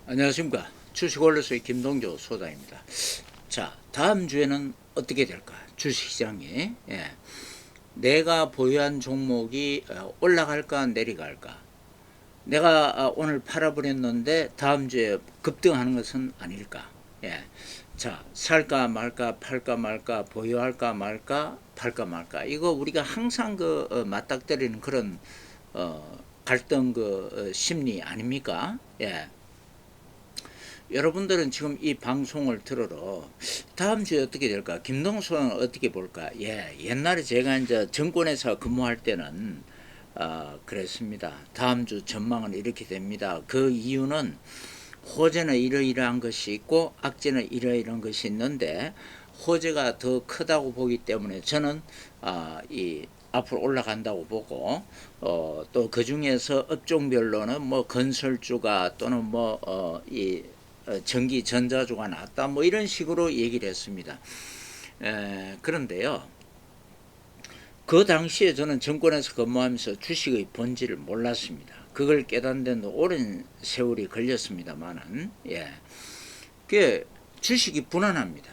안녕하십니까. 주식원로소의 김동조 소장입니다. 자, 다음 주에는 어떻게 될까? 주식시장이 내가 보유한 종목이 올라갈까 내려갈까? 내가 오늘 팔아버렸는데 다음 주에 급등하는 것은 아닐까? 자, 살까 말까, 팔까 말까, 보유할까 말까, 팔까 말까. 이거 우리가 항상 맞닥뜨리는 그런 갈등 심리 아닙니까? 여러분들은 지금 이 방송을 들으러 다음 주에 어떻게 될까? 김동수는 어떻게 볼까? 옛날에 제가 이제 정권에서 근무할 때는 그랬습니다. 다음 주 전망은 이렇게 됩니다. 그 이유는 호재는 이러이러한 것이 있고 악재는 이러이러한 것이 있는데 호재가 더 크다고 보기 때문에 저는 이 앞으로 올라간다고 보고 또 그 중에서 업종별로는 뭐 건설주가 또는 이 전기 전자주가 낫다 뭐 이런 식으로 얘기를 했습니다. 그런데요, 그 당시에 저는 정권에서 근무하면서 주식의 본질을 몰랐습니다. 그걸 깨닫는 데도 오랜 세월이 걸렸습니다만은 그 주식이 불안합니다.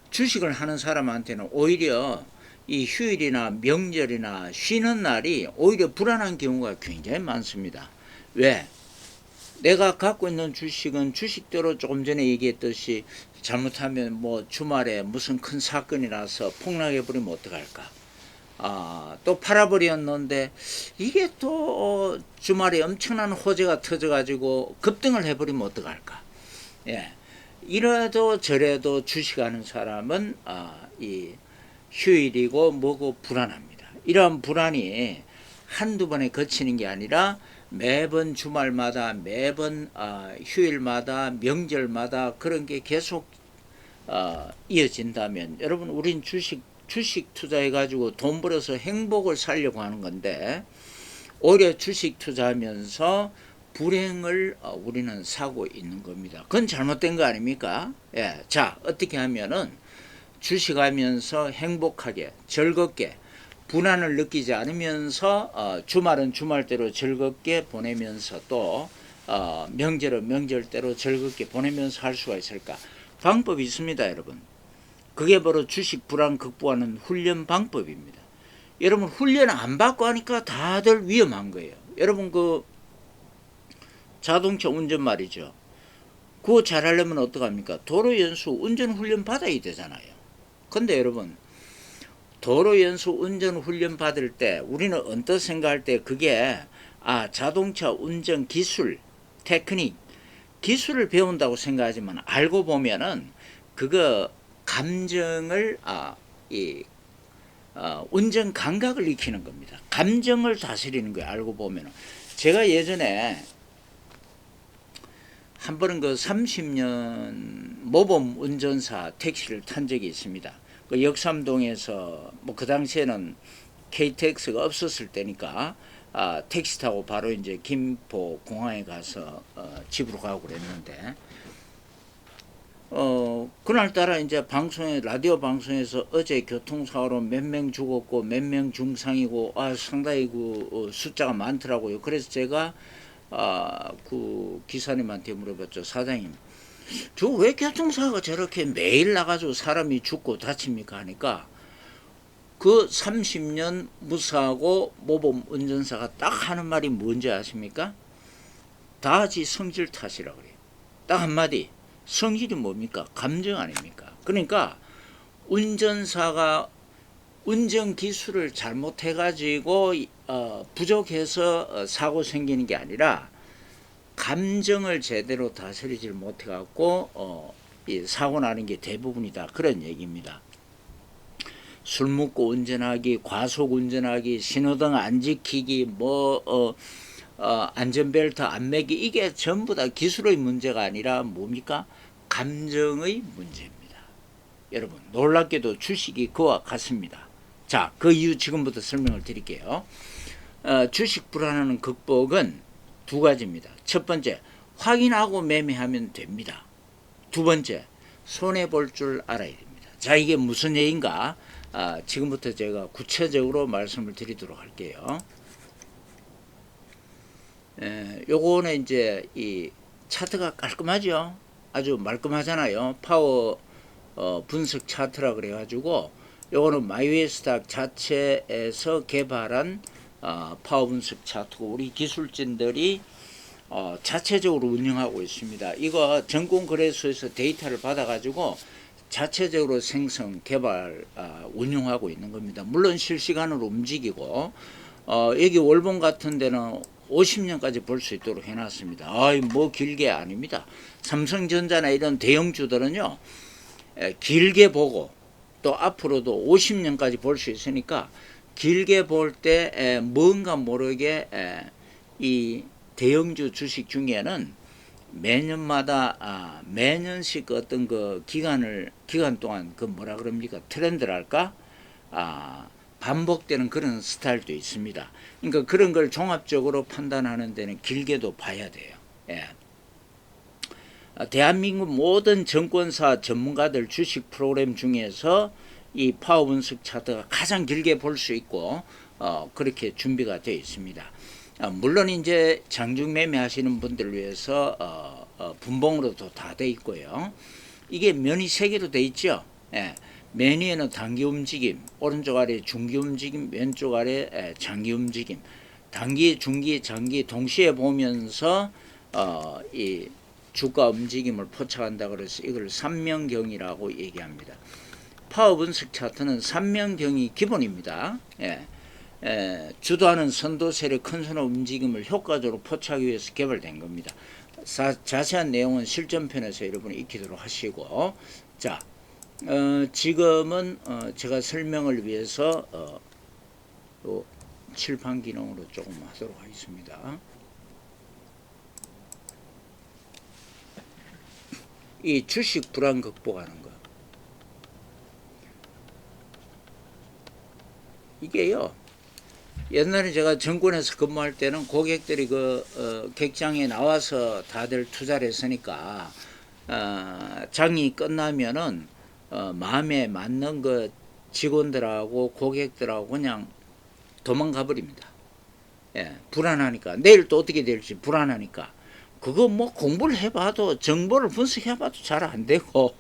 주식을 하는 사람한테는 오히려 이 휴일이나 명절이나 쉬는 날이 오히려 불안한 경우가 굉장히 많습니다. 왜? 내가 갖고 있는 주식은 주식대로 조금 전에 얘기했듯이 잘못하면 뭐 주말에 무슨 큰 사건이 나서 폭락해버리면 어떡할까? 또 팔아버렸는데 이게 또 주말에 엄청난 호재가 터져가지고 급등을 해버리면 어떡할까? 이래도 저래도 주식하는 사람은 이 휴일이고 뭐고 불안합니다. 이러한 불안이 한두 번에 거치는 게 아니라 매번 주말마다 매번 휴일마다 명절마다 그런 게 계속 이어진다면 여러분 우린 주식 투자해 가지고 돈 벌어서 행복을 살려고 하는 건데 오히려 주식 투자하면서 불행을 우리는 사고 있는 겁니다. 그건 잘못된 거 아닙니까? 자, 어떻게 하면은 주식하면서 행복하게 즐겁게 불안을 느끼지 않으면서 주말은 주말대로 즐겁게 보내면서 또 명절은 명절대로 즐겁게 보내면서 할 수가 있을까? 방법이 있습니다, 여러분. 그게 바로 주식 불안 극복하는 훈련 방법입니다. 여러분 훈련 안 받고 하니까 다들 위험한 거예요. 여러분 그 자동차 운전 말이죠. 그거 잘하려면 어떡합니까? 도로연수 운전훈련 받아야 되잖아요. 근데 여러분 도로연수 운전훈련 받을 때 우리는 언뜻 생각할 때 그게 자동차 운전 기술 테크닉 기술을 배운다고 생각하지만 알고 보면은 그거 감정을 운전 감각을 익히는 겁니다. 감정을 다스리는 거예요. 알고 보면은 제가 예전에 한 번은 그 30년 모범 운전사 택시를 탄 적이 있습니다. 그 역삼동에서 뭐 그 당시에는 KTX가 없었을 때니까 택시 타고 바로 이제 김포 공항에 가서 집으로 가고 그랬는데 그날따라 이제 방송에 라디오 방송에서 어제 교통사고로 몇 명 죽었고 몇 명 중상이고 상당히 그 숫자가 많더라고요. 그래서 제가 그 기사님한테 물어봤죠. 사장님, 저 왜 교통사고가 저렇게 매일 나가지고 사람이 죽고 다칩니까? 하니까 그 30년 무사하고 모범 운전사가 딱 하는 말이 뭔지 아십니까? 다지 성질 탓이라고 그래요. 딱 한마디. 성질이 뭡니까? 감정 아닙니까? 그러니까 운전사가 운전 기술을 잘못해가지고 부족해서 사고 생기는 게 아니라 감정을 제대로 다스리지 못해갖고 사고 나는 게 대부분이다. 그런 얘기입니다. 술 먹고 운전하기, 과속 운전하기, 신호등 안 지키기, 안전벨트 안 매기 이게 전부 다 기술의 문제가 아니라 뭡니까? 감정의 문제입니다. 여러분 놀랍게도 주식이 그와 같습니다. 자, 그 이유 지금부터 설명을 드릴게요. 주식 불안하는 극복은 두 가지입니다. 첫 번째, 확인하고 매매하면 됩니다. 두 번째, 손해볼 줄 알아야 됩니다. 자, 이게 무슨 얘기인가? 지금부터 제가 구체적으로 말씀을 드리도록 할게요. 요거는 이제 차트가 깔끔하죠. 아주 말끔하잖아요. 파워 분석 차트라 그래가지고 요거는 마이웨스탁 자체에서 개발한 파워 분석 차트고 우리 기술진들이 자체적으로 운영하고 있습니다. 이거 정권거래소에서 데이터를 받아가지고 자체적으로 생성, 개발, 운영하고 있는 겁니다. 물론 실시간으로 움직이고 여기 월봉 같은 데는 50년까지 볼 수 있도록 해놨습니다. 뭐 길게 아닙니다. 삼성전자나 이런 대형주들은요 길게 보고 또 앞으로도 50년까지 볼 수 있으니까 길게 볼 때 뭔가 모르게 이 대형주 주식 중에는 매년마다 매년씩 어떤 그 기간 동안 그 뭐라 그럽니까 트렌드랄까 반복되는 그런 스타일도 있습니다. 그러니까 그런 걸 종합적으로 판단하는 데는 길게도 봐야 돼요. 예. 대한민국 모든 증권사 전문가들 주식 프로그램 중에서 이 파워 분석 차트가 가장 길게 볼 수 있고 그렇게 준비가 되어 있습니다. 물론 이제 장중 매매 하시는 분들 위해서 분봉으로도 다 돼 있고요. 이게 면이 3개로 돼 있죠. 예. 맨 위에는 단기 움직임, 오른쪽 아래 중기 움직임, 왼쪽 아래 장기 움직임, 단기, 중기, 장기 동시에 보면서 이 주가 움직임을 포착한다 그래서 이걸 삼명경이라고 얘기합니다. 파워 분석 차트는 삼명경이 기본입니다. 예. 주도하는 선도 세력 큰 선호 움직임을 효과적으로 포착하기 위해서 개발된 겁니다. 자세한 내용은 실전편에서 여러분이 익히도록 하시고 자 지금은 제가 설명을 위해서 칠판 기능으로 조금 하도록 하겠습니다. 이 주식 불안 극복하는 거 이게요 옛날에 제가 정권에서 근무할 때는 고객들이 객장에 나와서 다들 투자를 했으니까 장이 끝나면은 마음에 맞는 그 직원들하고 고객들하고 그냥 도망가 버립니다. 예, 불안하니까 내일 또 어떻게 될지 불안하니까 그거 뭐 공부를 해봐도 정보를 분석해봐도 잘 안 되고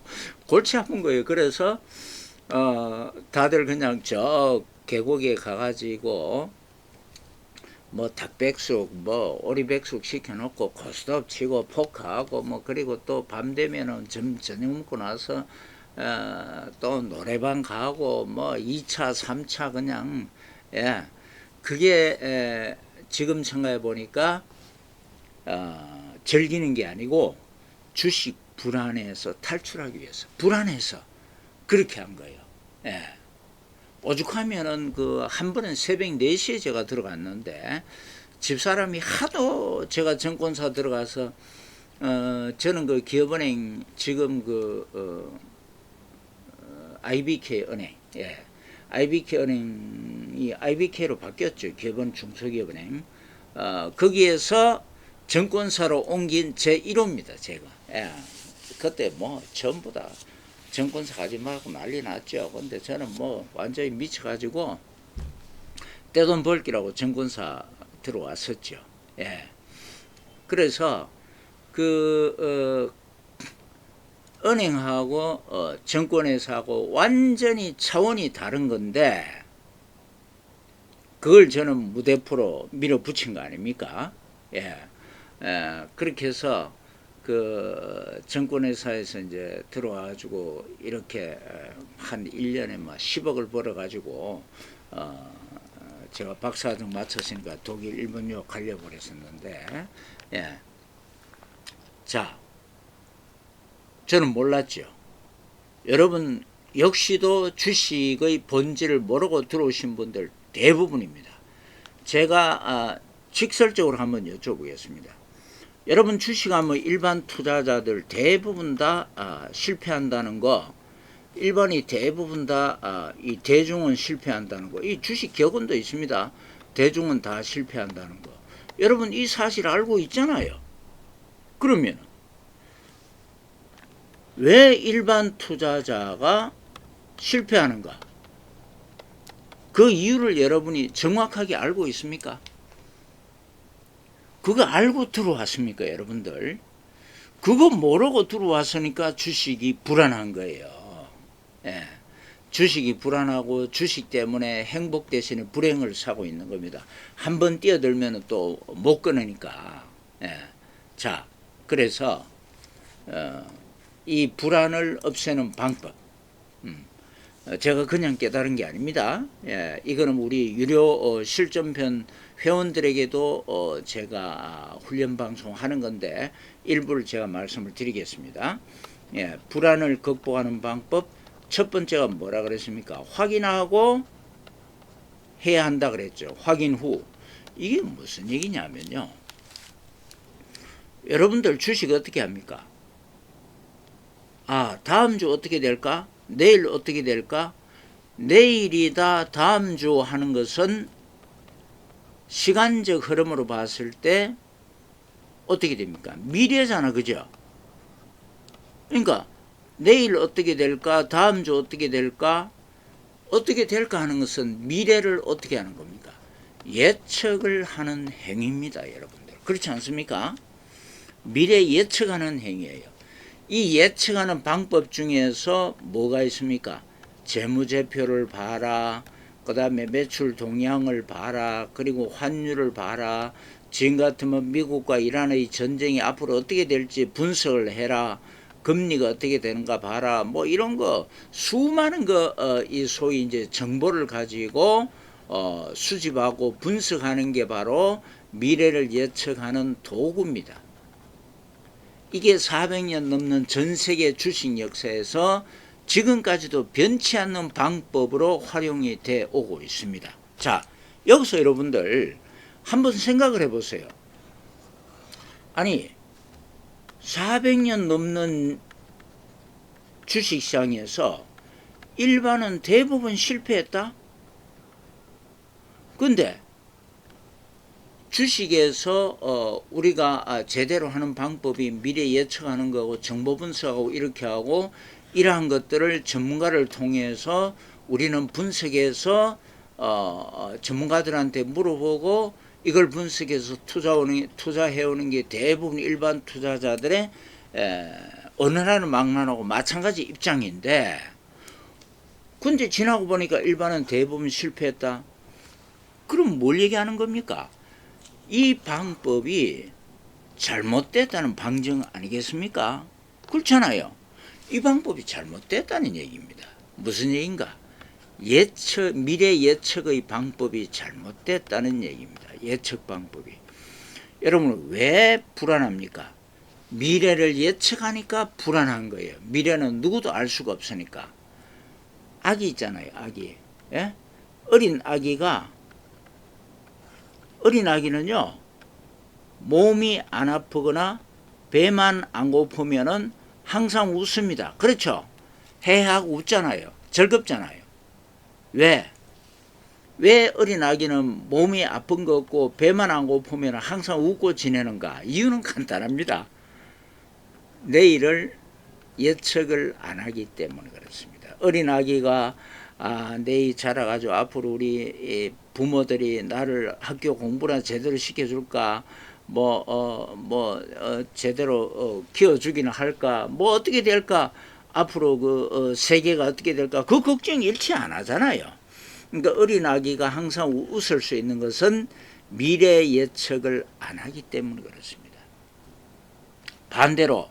골치 아픈 거예요. 그래서 다들 그냥 저 계곡에 가가지고 뭐 닭백숙 뭐 오리백숙 시켜놓고 고스톱 치고 포크하고 뭐 그리고 또 밤 되면은 저녁 먹고 나서 또 노래방 가고 뭐 2차 3차 그냥 예 그게 지금 생각해 보니까 즐기는 게 아니고 주식 불안해서 탈출하기 위해서 불안해서 그렇게 한 거예요. 예. 오죽하면은 한 번은 새벽 4시에 제가 들어갔는데 집사람이 하도 제가 증권사 들어가서 저는 그 기업은행 지금 IBK 은행 예. IBK 은행이 IBK로 바뀌었죠. 기업은 중소기업은행 거기에서 증권사로 옮긴 제 1호입니다. 제가 예. 그때 뭐 전부 다 증권사 가지 말고 난리 났죠. 근데 저는 뭐 완전히 미쳐가지고 떼돈 벌기라고 증권사 들어왔었죠. 예. 그래서 은행하고 증권회사하고 완전히 차원이 다른 건데 그걸 저는 무대포로 밀어붙인 거 아닙니까? 예. 그렇게 해서 증권회사에서 이제 들어와가지고 이렇게 한 1년에 막 10억을 벌어가지고 제가 박사학위 마쳤으니까 독일, 일본 유학 가려고 그랬었는데 예. 자 저는 몰랐죠. 여러분 역시도 주식의 본질을 모르고 들어오신 분들 대부분입니다. 제가 직설적으로 한번 여쭤보겠습니다. 여러분 주식하면 일반 투자자들 대부분 다 실패한다는 거 일반이 대부분 다 이 대중은 실패한다는 거 이 주식 격언도 있습니다. 대중은 다 실패한다는 거 여러분 이 사실 알고 있잖아요. 그러면 왜 일반 투자자가 실패하는가? 그 이유를 여러분이 정확하게 알고 있습니까? 그거 알고 들어왔습니까 여러분들? 그거 모르고 들어왔으니까 주식이 불안한 거예요. 예. 주식이 불안하고 주식 때문에 행복 대신에 불행을 사고 있는 겁니다. 한번 뛰어들면 또 못 끊으니까. 예. 자, 그래서 이 불안을 없애는 방법. 제가 그냥 깨달은 게 아닙니다. 예, 이거는 우리 유료 실전편 회원들에게도 제가 훈련 방송하는 건데 일부를 제가 말씀을 드리겠습니다. 예, 불안을 극복하는 방법 첫 번째가 뭐라 그랬습니까? 확인하고 해야 한다 그랬죠. 확인 후. 이게 무슨 얘기냐면요. 여러분들 주식 어떻게 합니까? 아, 다음 주 어떻게 될까? 내일 어떻게 될까? 내일이다 다음 주 하는 것은 시간적 흐름으로 봤을 때 어떻게 됩니까? 미래잖아, 그죠? 그러니까 내일 어떻게 될까? 다음 주 어떻게 될까? 어떻게 될까 하는 것은 미래를 어떻게 하는 겁니까? 예측을 하는 행위입니다, 여러분들. 그렇지 않습니까? 미래 예측하는 행위예요. 이 예측하는 방법 중에서 뭐가 있습니까? 재무제표를 봐라. 그 다음에 매출 동향을 봐라. 그리고 환율을 봐라. 지금 같으면 미국과 이란의 전쟁이 앞으로 어떻게 될지 분석을 해라. 금리가 어떻게 되는가 봐라. 뭐 이런 거 수많은 이 소위 이제 정보를 가지고 수집하고 분석하는 게 바로 미래를 예측하는 도구입니다. 이게 400년 넘는 전 세계 주식 역사에서 지금까지도 변치 않는 방법으로 활용이 돼 오고 있습니다. 자, 여기서 여러분들 한번 생각을 해보세요. 아니 400년 넘는 주식시장에서 일반은 대부분 실패했다? 근데 주식에서 우리가 제대로 하는 방법이 미래 예측하는 거고 정보 분석하고 이렇게 하고 이러한 것들을 전문가를 통해서 우리는 분석해서 전문가들한테 물어보고 이걸 분석해서 투자해오는 게 대부분 일반 투자자들의 언어라는 망나하고 마찬가지 입장인데 근데 지나고 보니까 일반은 대부분 실패했다. 그럼 뭘 얘기하는 겁니까? 이 방법이 잘못됐다는 방증 아니겠습니까? 그렇잖아요. 이 방법이 잘못됐다는 얘기입니다. 무슨 얘기인가? 미래 예측의 방법이 잘못됐다는 얘기입니다. 예측 방법이. 여러분 왜 불안합니까? 미래를 예측하니까 불안한 거예요. 미래는 누구도 알 수가 없으니까. 아기 있잖아요. 아기. 예? 어린 아기는요. 몸이 안 아프거나 배만 안 고프면은 항상 웃습니다. 그렇죠? 해하고 웃잖아요. 즐겁잖아요. 왜 어린 아기는 몸이 아픈 거 없고 배만 안 고프면 항상 웃고 지내는가? 이유는 간단합니다. 내일을 예측을 안 하기 때문에 그렇습니다. 어린 아기가 내일 자라가지고 앞으로 우리 부모들이 나를 학교 공부나 제대로 시켜줄까? 제대로 키워주기는 할까? 뭐 어떻게 될까? 앞으로 세계가 어떻게 될까? 그 걱정 일치 안 하잖아요. 그러니까 어린 아기가 항상 웃을 수 있는 것은 미래 예측을 안 하기 때문에 그렇습니다. 반대로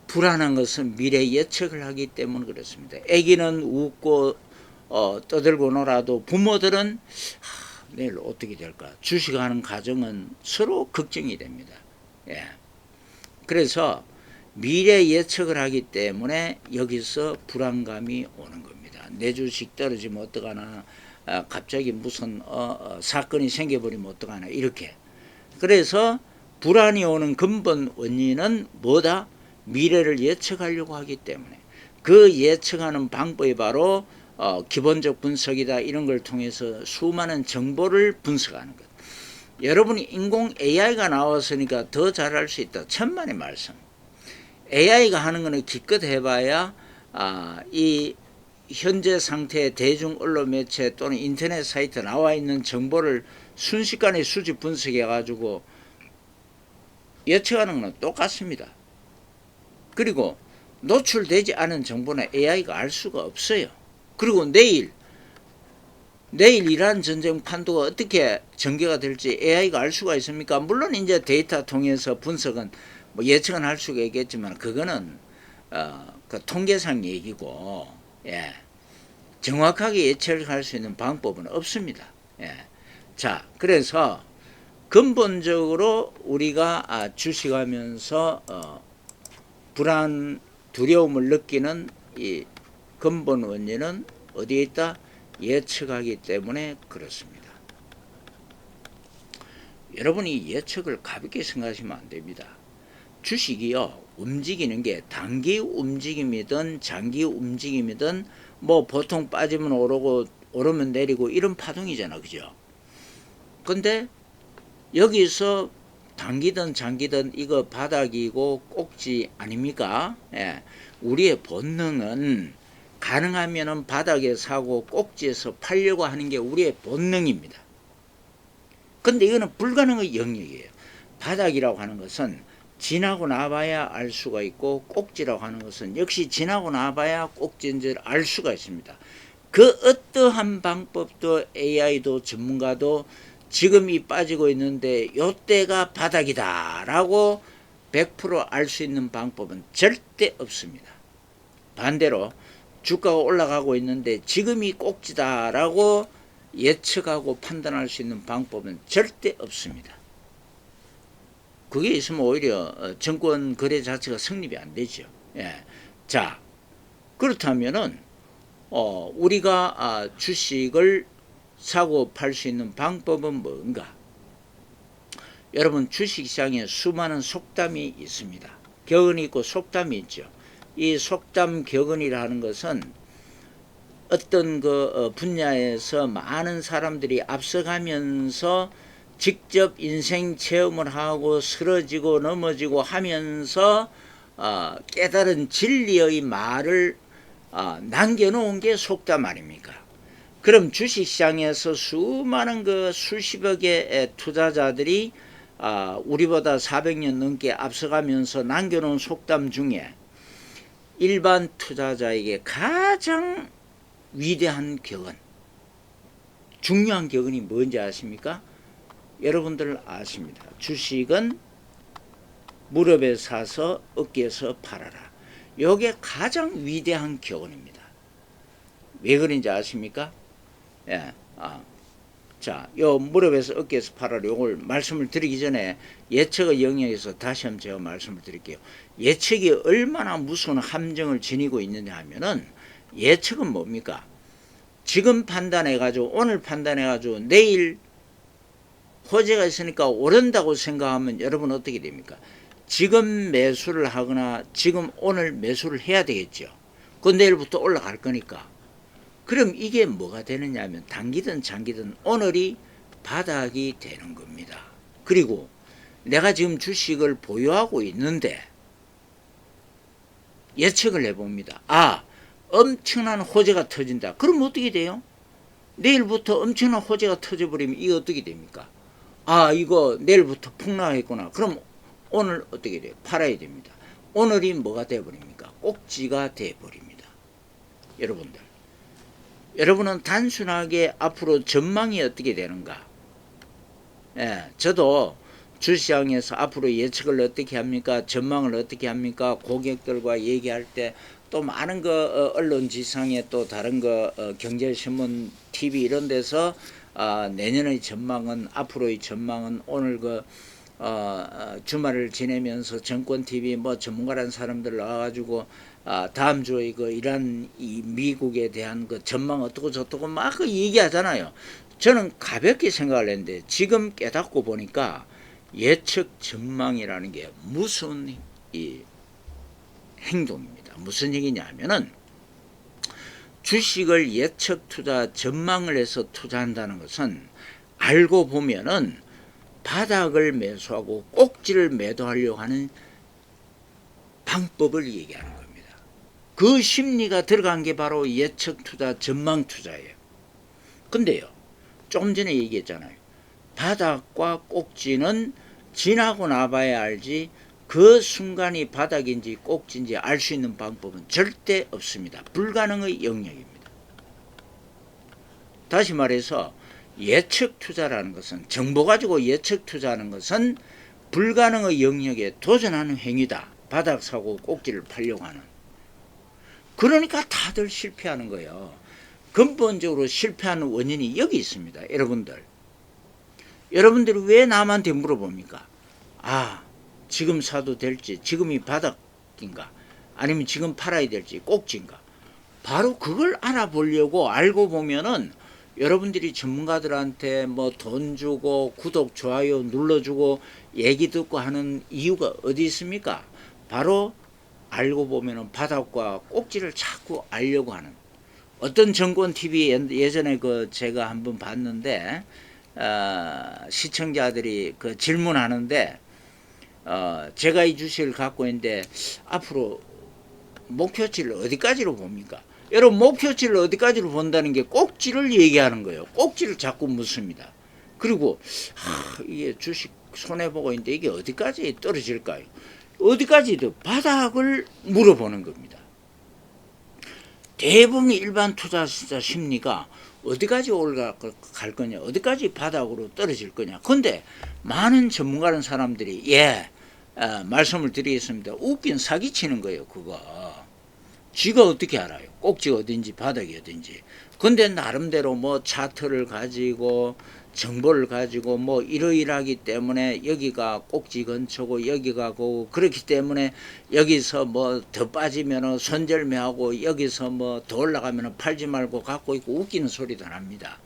불안한 것은 미래 예측을 하기 때문에 그렇습니다. 아기는 웃고 떠들고 놀아도 부모들은 내일 어떻게 될까? 주식하는 가정은 서로 걱정이 됩니다. 예. 그래서 미래 예측을 하기 때문에 여기서 불안감이 오는 겁니다. 내 주식 떨어지면 어떡하나, 갑자기 무슨 사건이 생겨버리면 어떡하나 이렇게. 그래서 불안이 오는 근본 원인은 뭐다? 미래를 예측하려고 하기 때문에 그 예측하는 방법이 바로 기본적 분석이다. 이런 걸 통해서 수많은 정보를 분석하는 것. 여러분이 인공 AI가 나왔으니까 더 잘할 수 있다. 천만의 말씀. AI가 하는 거는 기껏 해봐야 이 현재 상태의 대중 언론 매체 또는 인터넷 사이트에 나와 있는 정보를 순식간에 수집 분석해 가지고 예측하는 건 똑같습니다. 그리고 노출되지 않은 정보는 AI가 알 수가 없어요. 그리고 내일 이란 전쟁 판도가 어떻게 전개가 될지 AI가 알 수가 있습니까? 물론 이제 데이터 통해서 분석은 뭐 예측은 할 수가 있겠지만 그거는 그 통계상 얘기고, 예, 정확하게 예측할 수 있는 방법은 없습니다. 예. 자, 그래서 근본적으로 우리가 주식하면서 불안, 두려움을 느끼는 이 근본 원인은 어디에 있다? 예측하기 때문에 그렇습니다. 여러분이 예측을 가볍게 생각하시면 안 됩니다. 주식이요, 움직이는 게 단기 움직임이든 장기 움직임이든 뭐 보통 빠지면 오르고 오르면 내리고 이런 파동이잖아, 그죠? 근데 여기서 단기든 장기든 이거 바닥이고 꼭지 아닙니까? 예. 우리의 본능은 가능하면은 바닥에 사고 꼭지에서 팔려고 하는 게 우리의 본능입니다. 근데 이거는 불가능의 영역이에요. 바닥이라고 하는 것은 지나고 나봐야 알 수가 있고, 꼭지라고 하는 것은 역시 지나고 나봐야 꼭지인지를 알 수가 있습니다. 그 어떠한 방법도 AI도 전문가도 지금이 빠지고 있는데 요때가 바닥이다 라고 100% 알 수 있는 방법은 절대 없습니다. 반대로 주가가 올라가고 있는데 지금이 꼭지다 라고 예측하고 판단할 수 있는 방법은 절대 없습니다. 그게 있으면 오히려 증권 거래 자체가 성립이 안 되죠. 예. 자, 그렇다면은 우리가 주식을 사고 팔 수 있는 방법은 뭔가? 여러분, 주식시장에 수많은 속담이 있습니다. 격언이 있고 속담이 있죠. 이 속담 격언이라는 것은 어떤 그 분야에서 많은 사람들이 앞서가면서 직접 인생 체험을 하고 쓰러지고 넘어지고 하면서 깨달은 진리의 말을 남겨놓은 게 속담 아닙니까? 그럼 주식시장에서 수많은 그 수십억의 투자자들이 우리보다 400년 넘게 앞서가면서 남겨놓은 속담 중에 일반 투자자에게 가장 위대한 격언, 중요한 격언이 뭔지 아십니까? 여러분들 아십니다. 주식은 무릎에 사서 어깨에서 팔아라. 이게 가장 위대한 격언입니다. 왜 그런지 아십니까? 예, 자, 요 무릎에서 어깨에서 팔아라. 요걸 말씀을 드리기 전에 예측의 영역에서 다시 한번 제가 말씀을 드릴게요. 예측이 얼마나 무서운 함정을 지니고 있느냐 하면은, 예측은 뭡니까? 지금 판단해가지고, 오늘 해가지고 내일 호재가 있으니까 오른다고 생각하면 여러분 어떻게 됩니까? 지금 매수를 하거나 지금 오늘 매수를 해야 되겠죠. 그 내일부터 올라갈 거니까. 그럼 이게 뭐가 되느냐 하면 단기든 장기든 오늘이 바닥이 되는 겁니다. 그리고 내가 지금 주식을 보유하고 있는데 예측을 해봅니다. 엄청난 호재가 터진다. 그럼 어떻게 돼요? 내일부터 엄청난 호재가 터져버리면 이게 어떻게 됩니까? 이거 내일부터 폭락했구나. 그럼 오늘 어떻게 돼요? 팔아야 됩니다. 오늘이 뭐가 돼버립니까? 꼭지가 돼버립니다. 여러분은 단순하게 앞으로 전망이 어떻게 되는가? 예, 저도 주시장에서 앞으로 예측을 어떻게 합니까? 전망을 어떻게 합니까? 고객들과 얘기할 때 또 많은 거 언론지상에 또 다른 거 경제신문 TV 이런 데서 내년의 전망은, 앞으로의 전망은, 오늘 그 주말을 지내면서 정권 TV 뭐 전문가라는 사람들 나와가지고 다음 주에 그 이란 이 미국에 대한 그 전망 어떻고 저떻고 막 그 얘기하잖아요. 저는 가볍게 생각을 했는데 지금 깨닫고 보니까 예측 전망이라는 게 무슨 이 행동입니다. 무슨 얘기냐 하면은, 주식을 예측 투자 전망을 해서 투자한다는 것은 알고 보면은 바닥을 매수하고 꼭지를 매도하려고 하는 방법을 얘기하는 겁니다. 그 심리가 들어간 게 바로 예측 투자, 전망 투자예요. 근데요, 조금 전에 얘기했잖아요. 바닥과 꼭지는 지나고 나봐야 알지 그 순간이 바닥인지 꼭지인지 알 수 있는 방법은 절대 없습니다. 불가능의 영역입니다. 다시 말해서 예측 투자라는 것은, 정보 가지고 예측 투자하는 것은 불가능의 영역에 도전하는 행위다. 바닥 사고 꼭지를 팔려고 하는. 그러니까 다들 실패하는 거예요. 근본적으로 실패하는 원인이 여기 있습니다. 여러분들이 왜 남한테 물어봅니까? 아, 지금 사도 될지, 지금이 바닥인가, 아니면 지금 팔아야 될지, 꼭지인가. 바로 그걸 알아보려고. 알고 보면은 여러분들이 전문가들한테 뭐 돈 주고 구독 좋아요 눌러주고 얘기 듣고 하는 이유가 어디 있습니까? 바로 알고 보면은 바닥과 꼭지를 자꾸 알려고 하는. 어떤 정권 TV 예전에 제가 한번 봤는데, 시청자들이 질문하는데, 제가 이 주식을 갖고 있는데 앞으로 목표치를 어디까지로 봅니까? 여러분, 목표치를 어디까지로 본다는 게 꼭지를 얘기하는 거예요. 꼭지를 자꾸 묻습니다. 그리고 이게 주식 손해보고 있는데 이게 어디까지 떨어질까요? 어디까지도 바닥을 물어보는 겁니다. 대부분 일반 투자자 심리가 어디까지 올라갈 거냐, 어디까지 바닥으로 떨어질 거냐. 근데 많은 전문가는 사람들이 말씀을 드리겠습니다. 웃긴 사기치는 거예요. 그거 쥐가 어떻게 알아요? 꼭지가 어딘지 바닥이 어딘지. 근데 나름대로 뭐 차트를 가지고 정보를 가지고 뭐 이러이러하기 때문에 여기가 꼭지 근처고 여기가 그렇기 때문에 여기서 뭐 더 빠지면 손절매하고 여기서 뭐 더 올라가면 팔지 말고 갖고 있고 웃기는 소리도 납니다.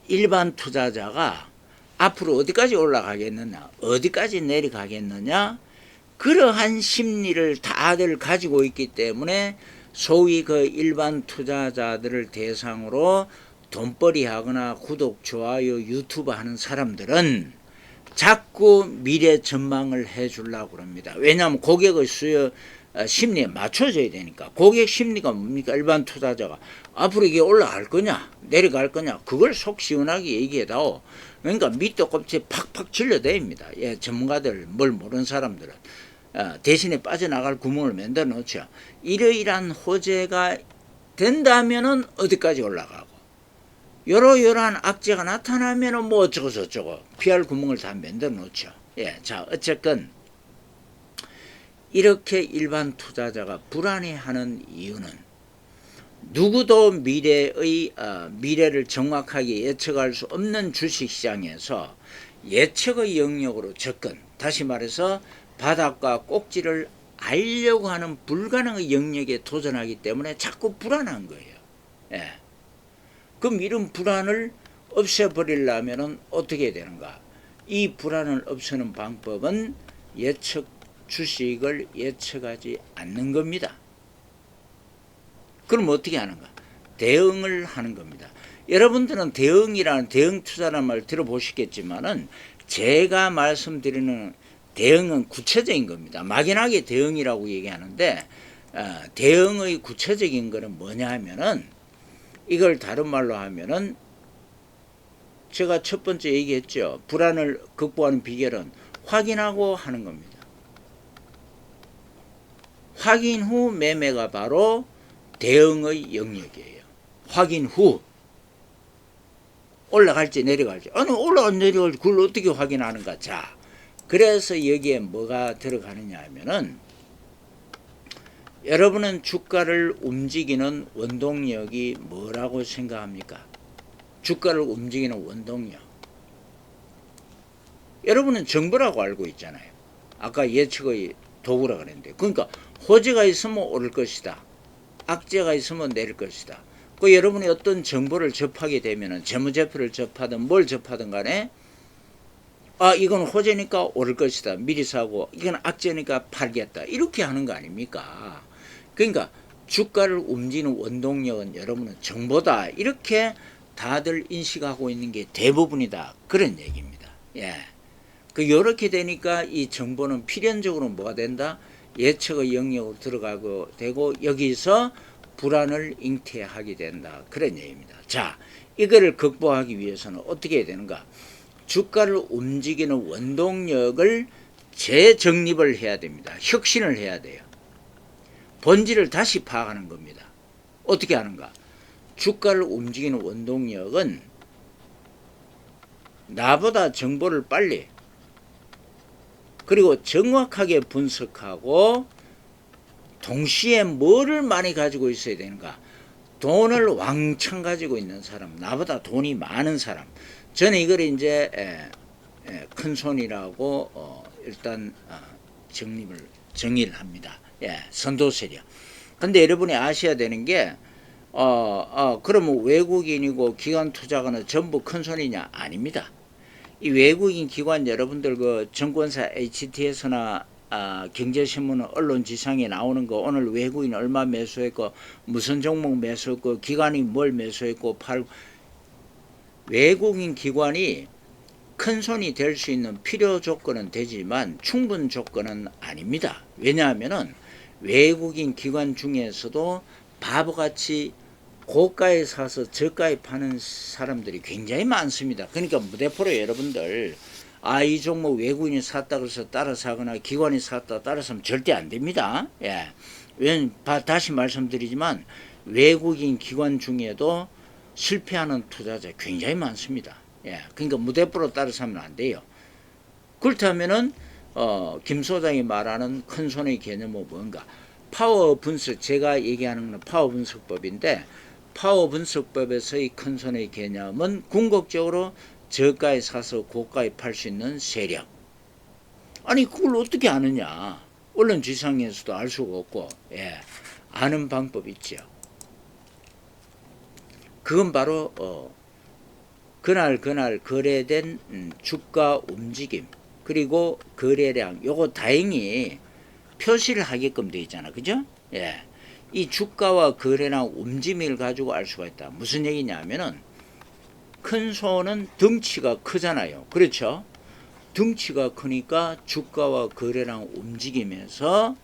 일반 투자자가 앞으로 어디까지 올라가겠느냐, 어디까지 내려가겠느냐, 그러한 심리를 다들 가지고 있기 때문에 소위 일반 투자자들을 대상으로 돈벌이 하거나 구독, 좋아요, 유튜브 하는 사람들은 자꾸 미래 전망을 해주려고 합니다. 왜냐하면 고객의 수요 심리에 맞춰져야 되니까. 고객 심리가 뭡니까? 일반 투자자가 앞으로 이게 올라갈 거냐, 내려갈 거냐, 그걸 속 시원하게 얘기해다오. 그러니까 밑도 껍질 팍팍 질러댑니다. 전문가들, 뭘 모르는 사람들은. 대신에 빠져나갈 구멍을 만들어 놓죠. 이러이러한 호재가 된다면은 어디까지 올라가고, 이러이러한 악재가 나타나면은 뭐 어쩌고 저쩌고 피할 구멍을 다 만들어 놓죠. 자, 어쨌건 이렇게 일반 투자자가 불안해하는 이유는, 누구도 미래를 정확하게 예측할 수 없는 주식시장에서 예측의 영역으로 접근, 다시 말해서 바닥과 꼭지를 알려고 하는 불가능의 영역에 도전하기 때문에 자꾸 불안한 거예요. 그럼 이런 불안을 없애버리려면 어떻게 해야 되는가? 이 불안을 없애는 방법은 주식을 예측하지 않는 겁니다. 그럼 어떻게 하는가? 대응을 하는 겁니다. 여러분들은 대응 투자라는 말 들어보시겠지만은, 제가 말씀드리는 대응은 구체적인 겁니다. 막연하게 대응이라고 얘기하는데, 대응의 구체적인 거는 뭐냐 하면은, 이걸 다른 말로 하면은, 제가 첫 번째 얘기했죠. 불안을 극복하는 비결은 확인하고 하는 겁니다. 확인 후 매매가 바로 대응의 영역이에요. 확인 후 올라갈지 내려갈지. 아니, 올라갈지 내려갈지 그걸 어떻게 확인하는가. 자, 그래서 여기에 뭐가 들어가느냐 하면은, 여러분은 주가를 움직이는 원동력이 뭐라고 생각합니까? 주가를 움직이는 원동력. 여러분은 정보라고 알고 있잖아요. 아까 예측의 도구라 그랬는데. 그러니까 호재가 있으면 오를 것이다, 악재가 있으면 내릴 것이다. 여러분이 어떤 정보를 접하게 되면은, 재무제표를 접하든 뭘 접하든 간에, 이건 호재니까 오를 것이다, 미리 사고, 이건 악재니까 팔겠다, 이렇게 하는 거 아닙니까? 그러니까 주가를 움직이는 원동력은 여러분은 정보다, 이렇게 다들 인식하고 있는 게 대부분이다, 그런 얘기입니다. 이렇게 되니까 이 정보는 필연적으로 뭐가 된다? 예측의 영역으로 들어가고 되고, 여기서 불안을 잉태하게 된다, 그런 얘기입니다. 자, 이거를 극복하기 위해서는 어떻게 해야 되는가? 주가를 움직이는 원동력을 재정립을 해야 됩니다. 혁신을 해야 돼요. 본질을 다시 파악하는 겁니다. 어떻게 하는가? 주가를 움직이는 원동력은 나보다 정보를 빨리 그리고 정확하게 분석하고 동시에 뭐를 많이 가지고 있어야 되는가? 돈을 왕창 가지고 있는 사람, 나보다 돈이 많은 사람. 저는 이걸 이제 큰 손이라고 일단 정의를 합니다. 선도 세력. 근데 여러분이 아셔야 되는 게 그러면 외국인이고 기관 투자가는 전부 큰 손이냐? 아닙니다. 이 외국인 기관 여러분들 그 증권사 HTS나 경제신문 언론지상에 나오는 거 오늘 외국인 얼마 매수했고 무슨 종목 매수했고 기관이 뭘 매수했고 외국인 기관이 큰 손이 될 수 있는 필요 조건은 되지만 충분 조건은 아닙니다. 왜냐하면은 외국인 기관 중에서도 바보같이 고가에 사서 저가에 파는 사람들이 굉장히 많습니다. 그러니까 무대포로 여러분들 이 종목 외국인이 샀다고 해서 따라 사거나 기관이 샀다 따라 사면 절대 안 됩니다. 다시 말씀드리지만 외국인 기관 중에도 실패하는 투자자 굉장히 많습니다. 그러니까 무대포로 따라 사면 안 돼요. 그렇다면은 김 소장이 말하는 큰 손의 개념은 뭔가? 파워 분석, 제가 얘기하는 건 파워 분석법인데 파워 분석법에서의 큰 손의 개념은 궁극적으로 저가에 사서 고가에 팔 수 있는 세력. 아니 그걸 어떻게 아느냐? 언론 지상에서도 알 수가 없고 아는 방법 있죠. 그건 바로 그날 거래된 주가 움직임 그리고 거래량 요거 다행히 표시를 하게끔 되어 있잖아. 그죠? 이 주가와 거래량 움직임을 가지고 알 수가 있다. 무슨 얘기냐면은 큰 손은 덩치가 크잖아요. 그렇죠? 덩치가 크니까 주가와 거래량 움직이면서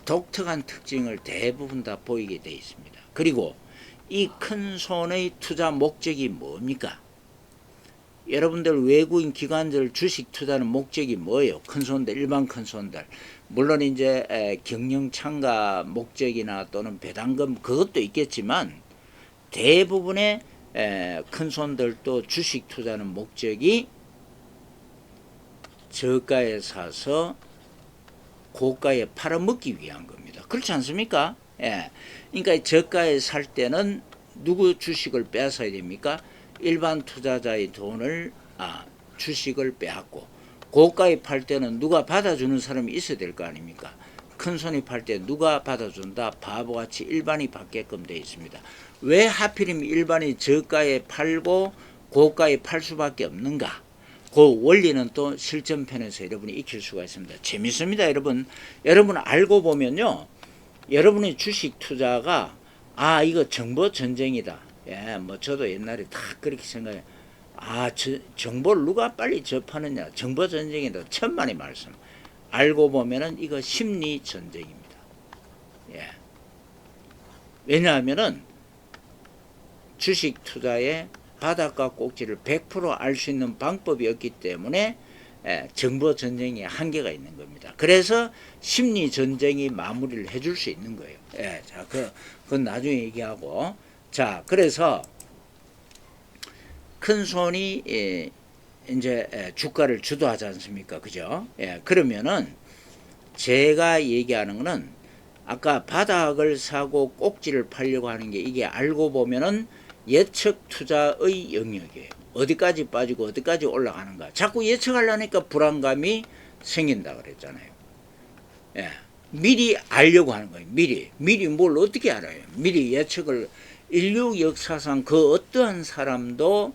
독특한 특징을 대부분 다 보이게 되어 있습니다. 그리고 이 큰 손의 투자 목적이 뭡니까? 여러분들 외국인 기관들 주식 투자는 목적이 뭐예요? 큰 손들, 일반 큰 손들. 물론 이제 경영 참가 목적이나 또는 배당금 그것도 있겠지만 대부분의 큰 손들도 주식 투자는 목적이 저가에 사서 고가에 팔아먹기 위한 겁니다. 그렇지 않습니까? 그러니까 저가에 살 때는 누구 주식을 빼앗아야 됩니까? 일반 투자자의 돈을 주식을 빼앗고 고가에 팔 때는 누가 받아주는 사람이 있어야 될 거 아닙니까? 큰 손이 팔 때 누가 받아준다? 바보같이 일반이 받게끔 되어 있습니다. 왜 하필이면 일반이 저가에 팔고 고가에 팔 수밖에 없는가? 그 원리는 또 실전편에서 여러분이 익힐 수가 있습니다. 재밌습니다. 여러분 알고 보면요, 여러분의 주식 투자가 이거 정보 전쟁이다. 뭐 저도 옛날에 다 그렇게 생각해요. 정보를 누가 빨리 접하느냐, 정보 전쟁이다. 천만의 말씀. 알고 보면은 이거 심리 전쟁입니다. 왜냐하면은 주식 투자의 바닥과 꼭지를 100% 알 수 있는 방법이 없기 때문에 정보 전쟁에 한계가 있는 겁니다. 그래서 심리 전쟁이 마무리를 해줄 수 있는 거예요. 자, 그건 나중에 얘기하고. 자, 그래서 큰 손이 이제 주가를 주도하지 않습니까? 그죠? 그러면은 제가 얘기하는 거는 아까 바닥을 사고 꼭지를 팔려고 하는 게 이게 알고 보면은 예측 투자의 영역이에요. 어디까지 빠지고 어디까지 올라가는가. 자꾸 예측하려니까 불안감이 생긴다 그랬잖아요. 미리 알려고 하는 거예요. 미리 뭘 어떻게 알아요? 미리 예측을 인류 역사상 그 어떠한 사람도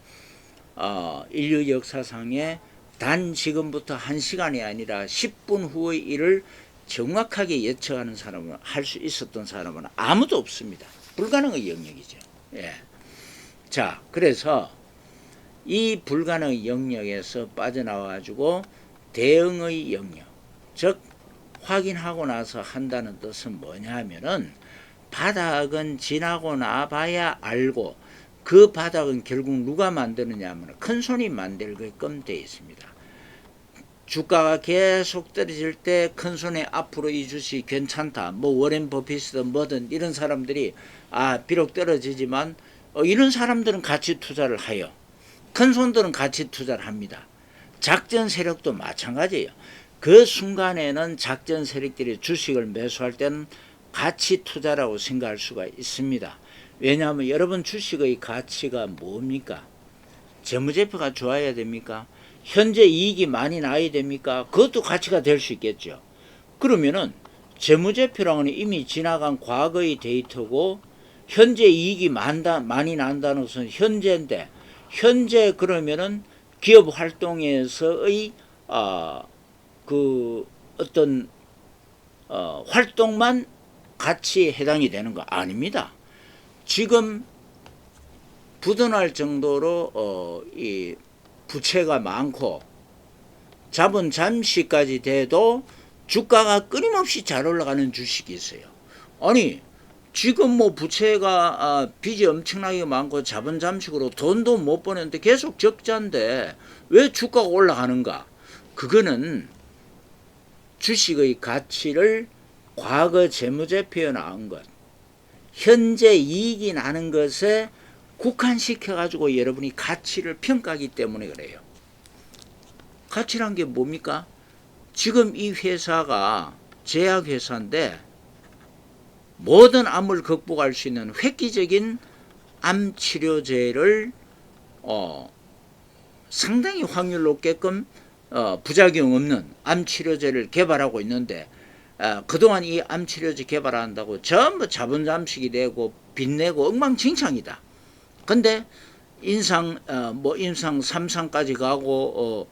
인류 역사상에 단 지금부터 1시간이 아니라 10분 후의 일을 정확하게 예측하는 사람은 할 수 있었던 사람은 아무도 없습니다. 불가능의 영역이죠. 자, 그래서 이 불가능의 영역에서 빠져나와 가지고 대응의 영역, 즉 확인하고 나서 한다는 뜻은 뭐냐 하면은 바닥은 지나고 나봐야 알고 그 바닥은 결국 누가 만드느냐 하면 큰 손이 만들게끔 되어 있습니다. 주가가 계속 떨어질 때 큰손에 앞으로 이 주식 괜찮다. 뭐 워렌 버핏이든 뭐든 이런 사람들이 비록 떨어지지만 이런 사람들은 가치 투자를 하여 큰손들은 가치 투자를 합니다. 작전 세력도 마찬가지예요. 그 순간에는 작전 세력들이 주식을 매수할 때는 가치 투자라고 생각할 수가 있습니다. 왜냐하면 여러분 주식의 가치가 뭡니까? 재무제표가 좋아야 됩니까? 현재 이익이 많이 나야 됩니까? 그것도 가치가 될 수 있겠죠. 그러면은 재무제표랑은 이미 지나간 과거의 데이터고 현재 이익이 많이 난다는 것은 현재인데 현재 그러면은 기업 활동에서의 그 어떤 활동만 가치에 해당이 되는 거 아닙니다. 지금 부도날 정도로 이 부채가 많고 자본 잠시까지 돼도 주가가 끊임없이 잘 올라가는 주식이 있어요. 아니 지금 뭐 부채가 빚이 엄청나게 많고 자본 잠식으로 돈도 못 버는데 계속 적자인데 왜 주가가 올라가는가? 그거는 주식의 가치를 과거 재무제표에 나온 것, 현재 이익이 나는 것에 국한시켜 가지고 여러분이 가치를 평가하기 때문에 그래요. 가치란 게 뭡니까? 지금 이 회사가 제약회사인데 모든 암을 극복할 수 있는 획기적인 암 치료제를 상당히 확률 높게끔 부작용 없는 암 치료제를 개발하고 있는데 그동안 이 암 치료제 개발한다고 전부 자본 잠식이 되고 빚내고 엉망진창이다. 근데 임상 3상까지 가고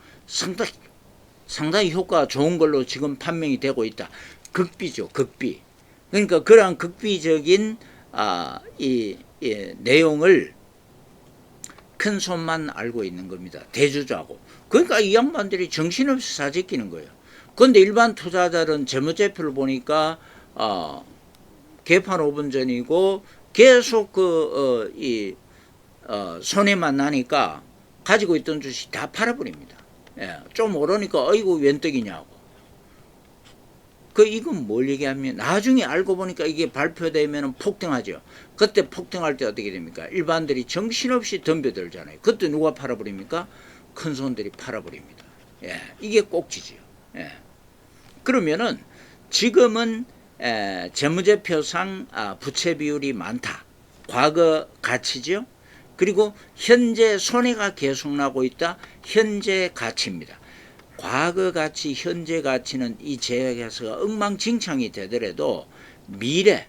상당히 효과가 좋은 걸로 지금 판명이 되고 있다. 극비죠, 극비. 그러니까 그러한 극비적인 이 내용을 큰 손만 알고 있는 겁니다. 대주주하고. 그러니까 이 양반들이 정신없이 사재끼는 거예요. 그런데 일반 투자자들은 재무제표를 보니까 개판 5분 전이고 계속 손해만 나니까 가지고 있던 주식 다 팔아버립니다. 예, 좀 오르니까 어이구 웬 떡이냐고. 이건 뭘 얘기하면 나중에 알고 보니까 이게 발표되면 폭등하죠. 그때 폭등할 때 어떻게 됩니까? 일반들이 정신없이 덤벼들잖아요. 그때 누가 팔아버립니까? 큰 손들이 팔아버립니다. 예, 이게 꼭지지요. 예. 그러면은 지금은 재무제표상 부채 비율이 많다. 과거 가치죠. 그리고 현재 손해가 계속 나고 있다. 현재 가치입니다. 과거 가치, 현재 가치는 이 제약회사가 엉망진창이 되더라도 미래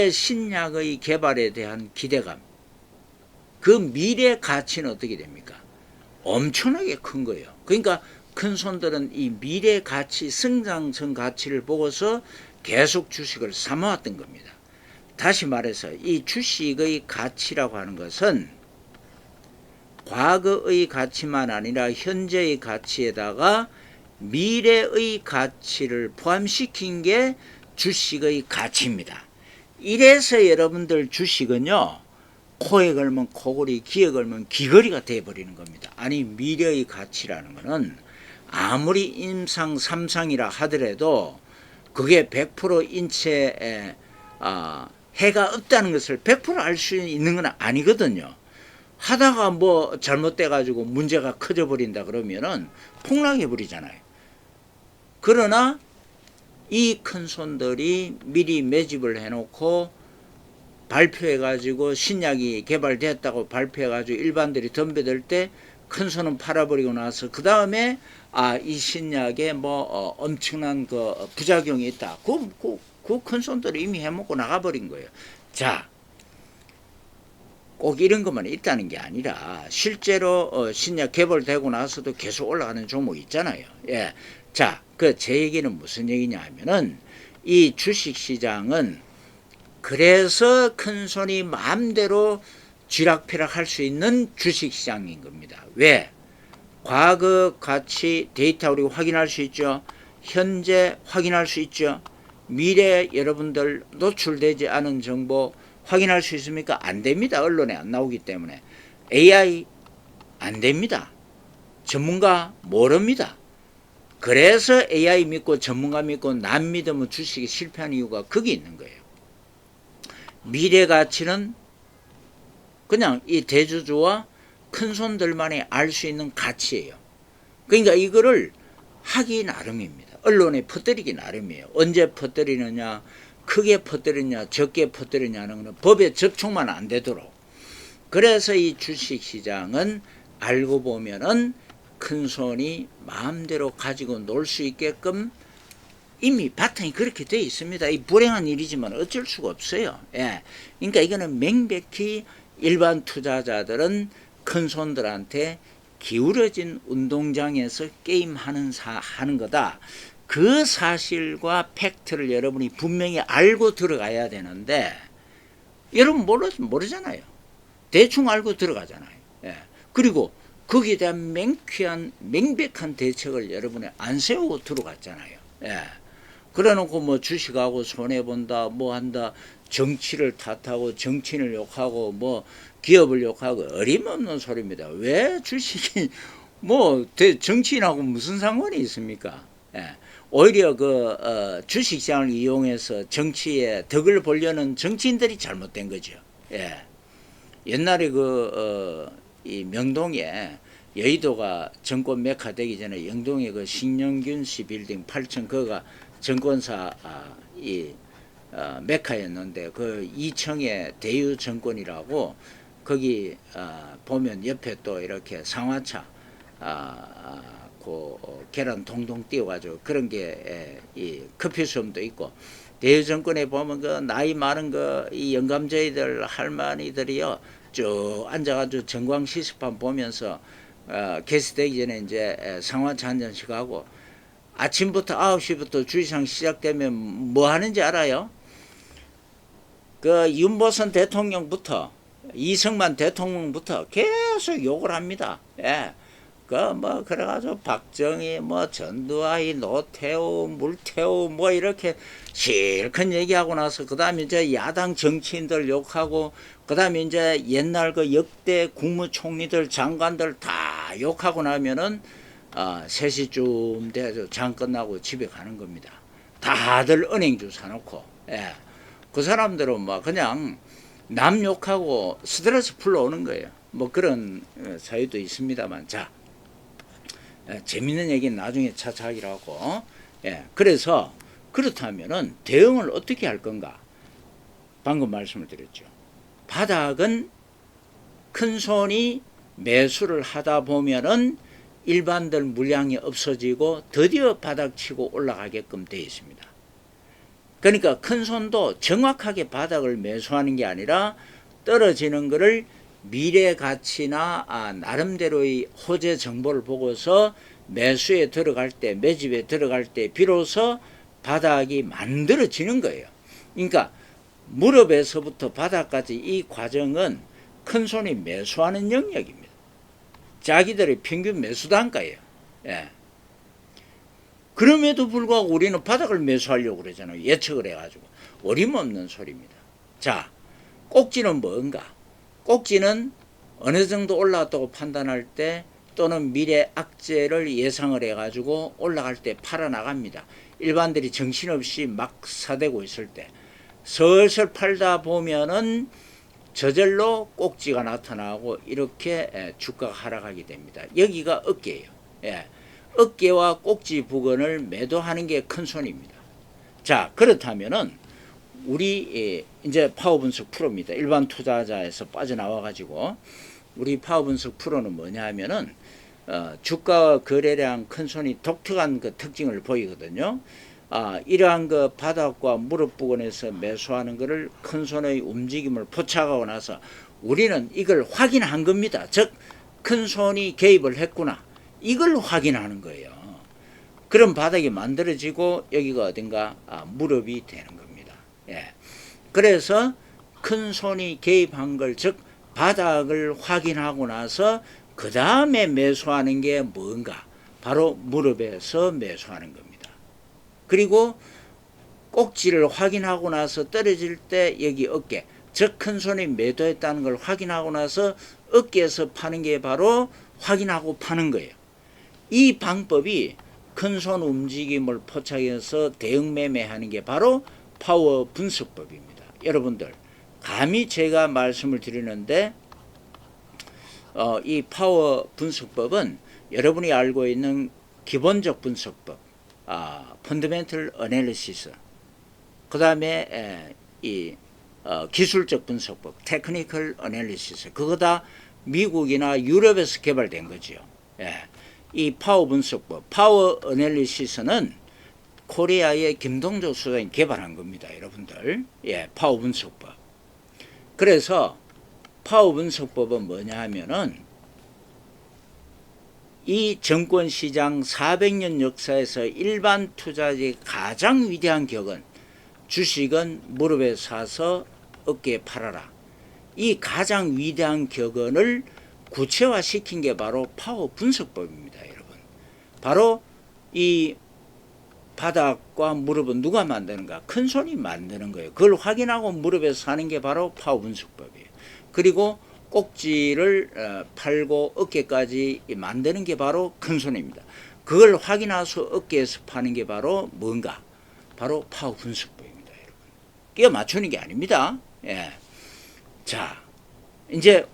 신약의 개발에 대한 기대감, 그 미래 가치는 어떻게 됩니까? 엄청나게 큰 거예요. 그러니까 큰 손들은 이 미래 가치, 성장성 가치를 보고서 계속 주식을 사모았던 겁니다. 다시 말해서 이 주식의 가치라고 하는 것은 과거의 가치만 아니라 현재의 가치에다가 미래의 가치를 포함시킨 게 주식의 가치입니다. 이래서 여러분들 주식은요, 코에 걸면 코걸이, 귀에 걸면 귀걸이가 돼버리는 겁니다. 아니 미래의 가치라는 것은 아무리 임상 3상이라 하더라도 그게 100% 인체에 해가 없다는 것을 100% 알 수 있는 건 아니거든요. 하다가 뭐 잘못돼 가지고 문제가 커져 버린다 그러면은 폭락해 버리잖아요. 그러나 이 큰 손들이 미리 매집을 해놓고 발표해 가지고 신약이 개발됐다고 발표해 가지고 일반들이 덤벼들 때 큰 손은 팔아버리고 나서 그 다음에 이 신약에 뭐 엄청난 그 부작용이 있다. 그 큰 손들이 이미 해먹고 나가버린 거예요. 자, 꼭 이런 것만 있다는 게 아니라 실제로 신약 개발되고 나서도 계속 올라가는 종목이 있잖아요. 예. 자, 제 얘기는 무슨 얘기냐 하면은 이 주식시장은 그래서 큰 손이 마음대로 쥐락펴락 할 수 있는 주식시장인 겁니다. 왜? 과거 가치 데이터 우리가 확인할 수 있죠. 현재 확인할 수 있죠. 미래 여러분들 노출되지 않은 정보 확인할 수 있습니까? 안 됩니다. 언론에 안 나오기 때문에. AI 안 됩니다. 전문가 모릅니다. 그래서 AI 믿고 전문가 믿고 남 믿으면 주식이 실패하는 이유가 거기 있는 거예요. 미래 가치는 그냥 이 대주주와 큰손들만이 알 수 있는 가치예요. 그러니까 이거를 하기 나름입니다. 언론에 퍼뜨리기 나름이에요. 언제 퍼뜨리느냐, 크게 퍼뜨리냐, 적게 퍼뜨리냐는 것은 법에 접촉만 안 되도록. 그래서 이 주식시장은 알고 보면은 큰손이 마음대로 가지고 놀 수 있게끔 이미 바탕이 그렇게 되어 있습니다. 이 불행한 일이지만 어쩔 수가 없어요. 예. 그러니까 이거는 명백히 일반 투자자들은 큰손들한테 기울어진 운동장에서 게임하는 하는 거다. 그 사실과 팩트를 여러분이 분명히 알고 들어가야 되는데 여러분 모르잖아요. 대충 알고 들어가잖아요. 예. 그리고 거기에 대한 명백한 대책을 여러분이 안 세우고 들어갔잖아요. 예. 그래놓고 뭐 주식하고 손해본다, 뭐 한다, 정치를 탓하고 정치인을 욕하고 뭐 기업을 욕하고 어림없는 소리입니다. 왜 주식이 뭐 정치인하고 무슨 상관이 있습니까? 예. 오히려 주식시장을 이용해서 정치에 덕을 보려는 정치인들이 잘못된 거죠. 예. 옛날에 이 명동에 여의도가 정권 메카 되기 전에 영동에 그 신영균 씨 빌딩 8층 그거가 정권사 메카였는데 그 2층에 대유정권이라고 거기 보면 옆에 또 이렇게 상화차 계란 동동 띄워가지고 그런 게 이 커피숍도 있고 대유정권에 보면 그 나이 많은 이 영감저희들 할머니들이요 쭉 앉아가지고 전광 시스판 보면서 개시되기 전에 이제 상화차 한 잔씩 하고 아침부터 9시부터 주시장 시작되면 뭐 하는지 알아요? 그 윤보선 대통령부터 이승만 대통령부터 계속 욕을 합니다. 예. 그래가지고 박정희, 전두환, 노태우, 물태우, 이렇게 실컷 얘기하고 나서, 그 다음에 이제 야당 정치인들 욕하고, 그 다음에 이제 옛날 그 역대 국무총리들, 장관들 다 욕하고 나면은, 3시쯤 돼서 장 끝나고 집에 가는 겁니다. 다들 은행주 사놓고, 예. 그 사람들은 그냥 남 욕하고 스트레스 풀러 오는 거예요. 그런 사유도 있습니다만, 자. 재밌는 얘기는 나중에 차차 하기로 하고, 예, 그래서 그렇다면은 대응을 어떻게 할 건가? 방금 말씀을 드렸죠. 바닥은 큰 손이 매수를 하다 보면은 일반들 물량이 없어지고 드디어 바닥치고 올라가게끔 되어 있습니다. 그러니까 큰 손도 정확하게 바닥을 매수하는 게 아니라 떨어지는 것을 미래 가치나 나름대로의 호재 정보를 보고서 매수에 들어갈 때, 매집에 들어갈 때 비로소 바닥이 만들어지는 거예요. 그러니까 무릎에서부터 바닥까지 이 과정은 큰 손이 매수하는 영역입니다. 자기들의 평균 매수 단가예요. 예. 그럼에도 불구하고 우리는 바닥을 매수하려고 그러잖아요. 예측을 해가지고. 어림없는 소리입니다. 자, 꼭지는 뭔가? 꼭지는 어느 정도 올라왔다고 판단할 때 또는 미래 악재를 예상을 해가지고 올라갈 때 팔아나갑니다. 일반들이 정신없이 막 사대고 있을 때 슬슬 팔다 보면은 저절로 꼭지가 나타나고 이렇게 주가가 하락하게 됩니다. 여기가 어깨예요. 예. 어깨와 꼭지 부근을 매도하는 게 큰 손입니다. 자, 그렇다면은 우리 이제 파워분석 프로입니다. 일반 투자자에서 빠져나와 가지고 우리 파워분석 프로는 뭐냐 하면은 주가 거래량 큰 손이 독특한 그 특징을 보이거든요. 이러한 그 바닥과 무릎 부근에서 매수하는 것을 큰 손의 움직임을 포착하고 나서 우리는 이걸 확인한 겁니다. 즉 큰 손이 개입을 했구나. 이걸 확인하는 거예요. 그런 바닥이 만들어지고 여기가 어딘가 무릎이 되는 겁니다. 예. 그래서 큰 손이 개입한 걸, 즉 바닥을 확인하고 나서 그 다음에 매수하는 게 뭔가? 바로 무릎에서 매수하는 겁니다. 그리고 꼭지를 확인하고 나서 떨어질 때 여기 어깨, 즉 큰 손이 매도했다는 걸 확인하고 나서 어깨에서 파는 게 바로 확인하고 파는 거예요. 이 방법이 큰손 움직임을 포착해서 대응 매매하는 게 바로 파워 분석법입니다. 여러분들 감히 제가 말씀을 드리는데 이 파워 분석법은 여러분이 알고 있는 기본적 분석법, 펀더멘털 어널리시스, 그 다음에 이 기술적 분석법, 테크니컬 어널리시스, 그거 다 미국이나 유럽에서 개발된 거지요. 예. 이 파워 분석법, 파워 어널리시스는 코리아의 김동조 수장이 개발한 겁니다, 여러분들. 예, 파워 분석법. 그래서 파워 분석법은 뭐냐 하면은 이 증권시장 400년 역사에서 일반 투자자의 가장 위대한 격은 주식은 무릎에 사서 어깨에 팔아라. 이 가장 위대한 격언을 구체화시킨 게 바로 파워 분석법입니다, 여러분. 바로 이 바닥과 무릎은 누가 만드는가? 큰손이 만드는 거예요. 그걸 확인하고 무릎에 사는 게 바로 파워 분석법이에요. 그리고 꼭지를 팔고 어깨까지 만드는 게 바로 큰손입니다. 그걸 확인해서 어깨에서 파는 게 바로 뭔가? 바로 파워 분석법입니다, 여러분. 끼워 맞추는 게 아닙니다. 예. 자, 이제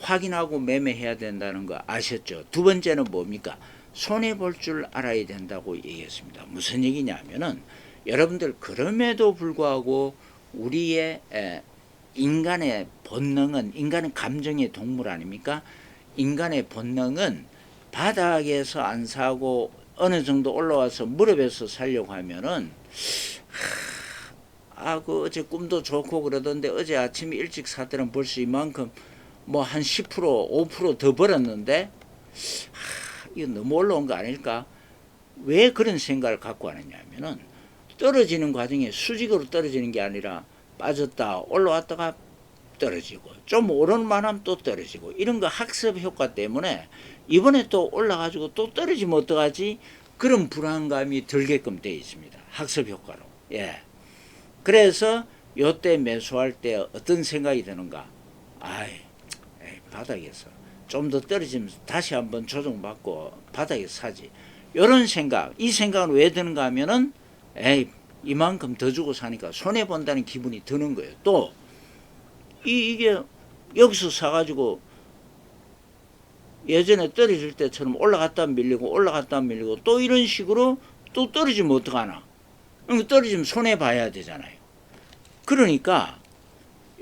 확인하고 매매해야 된다는 거 아셨죠? 두 번째는 뭡니까? 손해볼 줄 알아야 된다고 얘기했습니다. 무슨 얘기냐면은 여러분들 그럼에도 불구하고 우리의 인간의 본능은, 인간은 감정의 동물 아닙니까? 인간의 본능은 바닥에서 안 사고 어느 정도 올라와서 무릎에서 살려고 하면은 그 어제 꿈도 좋고 그러던데 어제 아침에 일찍 사들은 벌써 이만큼 뭐 한 10% 5% 더 벌었는데 이거 너무 올라온 거 아닐까? 왜 그런 생각을 갖고 하느냐 하면은 떨어지는 과정에 수직으로 떨어지는 게 아니라 빠졌다 올라왔다가 떨어지고 좀 오르는만하면 또 떨어지고 이런 거 학습 효과 때문에 이번에 또 올라가지고 또 떨어지면 어떡하지? 그런 불안감이 들게끔 되어 있습니다. 학습 효과로. 예. 그래서 요때 매수할 때 어떤 생각이 드는가? 바닥에서 좀 더 떨어지면 다시 한번 조정받고 바닥에 사지. 이런 생각, 이 생각은 왜 드는가 하면은 이만큼 더 주고 사니까 손해본다는 기분이 드는 거예요. 또 이게 여기서 사가지고 예전에 떨어질 때처럼 올라갔다 밀리고 올라갔다 밀리고 또 이런 식으로 또 떨어지면 어떡하나? 떨어지면 손해봐야 되잖아요. 그러니까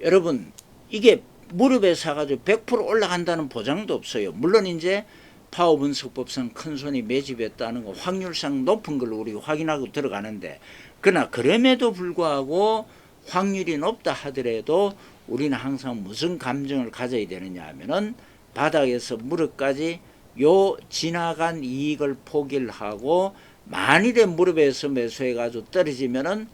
여러분 이게 무릎에 사가지고 100% 올라간다는 보장도 없어요. 물론 이제 파워 분석법상 큰 손이 매집했다는 거 확률상 높은 걸 우리 확인하고 들어가는데, 그러나 그럼에도 불구하고 확률이 높다 하더라도 우리는 항상 무슨 감정을 가져야 되느냐 하면은 바닥에서 무릎까지 요 지나간 이익을 포기를 하고 만일에 무릎에서 매수해가지고 떨어지면은